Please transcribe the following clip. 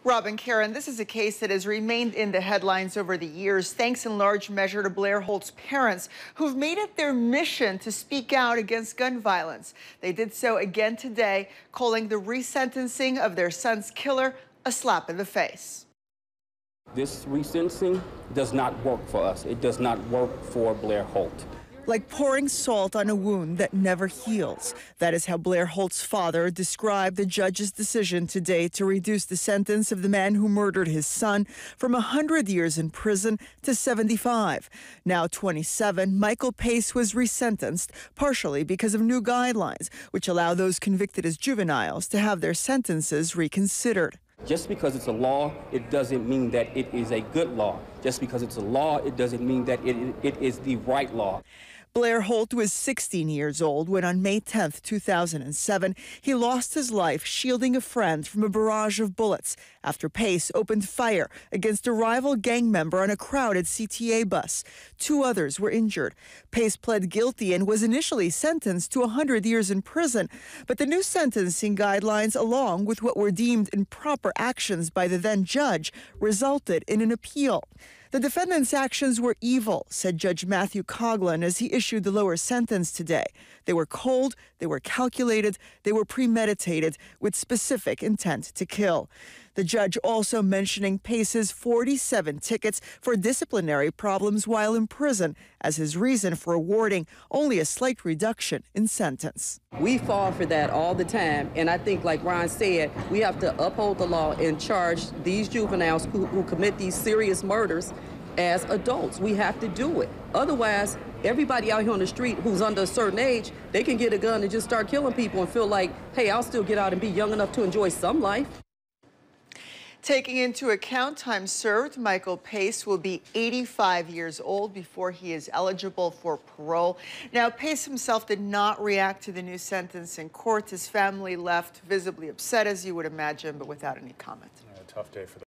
Robin, Karen, this is a case that has remained in the headlines over the years, thanks in large measure to Blair Holt's parents, who've made it their mission to speak out against gun violence. They did so again today, calling the resentencing of their son's killer a slap in the face. This resentencing does not work for us. It does not work for Blair Holt. Like pouring salt on a wound that never heals. That is how Blair Holt's father described the judge's decision today to reduce the sentence of the man who murdered his son from 100 years in prison to 75. Now 27, Michael Pace was resentenced, partially because of new guidelines, which allow those convicted as juveniles to have their sentences reconsidered. Just because it's a law, it doesn't mean that it is a good law. Just because it's a law, it doesn't mean that it is the right law. Blair Holt was 16 years old when on May 10, 2007, he lost his life shielding a friend from a barrage of bullets after Pace opened fire against a rival gang member on a crowded CTA bus. 2 others were injured. Pace pled guilty and was initially sentenced to 100 years in prison, but the new sentencing guidelines, along with what were deemed improper actions by the then judge, resulted in an appeal. The defendant's actions were evil, said Judge Matthew Coughlin as he issued the lower sentence today. They were cold, they were calculated, they were premeditated with specific intent to kill. The judge also mentioning Pace's 47 tickets for disciplinary problems while in prison as his reason for awarding only a slight reduction in sentence. We fall for that all the time, and I think, like Ron said, we have to uphold the law and charge these juveniles who commit these serious murders as adults. We have to do it. Otherwise, everybody out here on the street who's under a certain age, they can get a gun and just start killing people and feel like, hey, I'll still get out and be young enough to enjoy some life. Taking into account time served, Michael Pace will be 85 years old before he is eligible for parole. Now, Pace himself did not react to the new sentence in court. His family left visibly upset, as you would imagine, but without any comment. Tough day for them.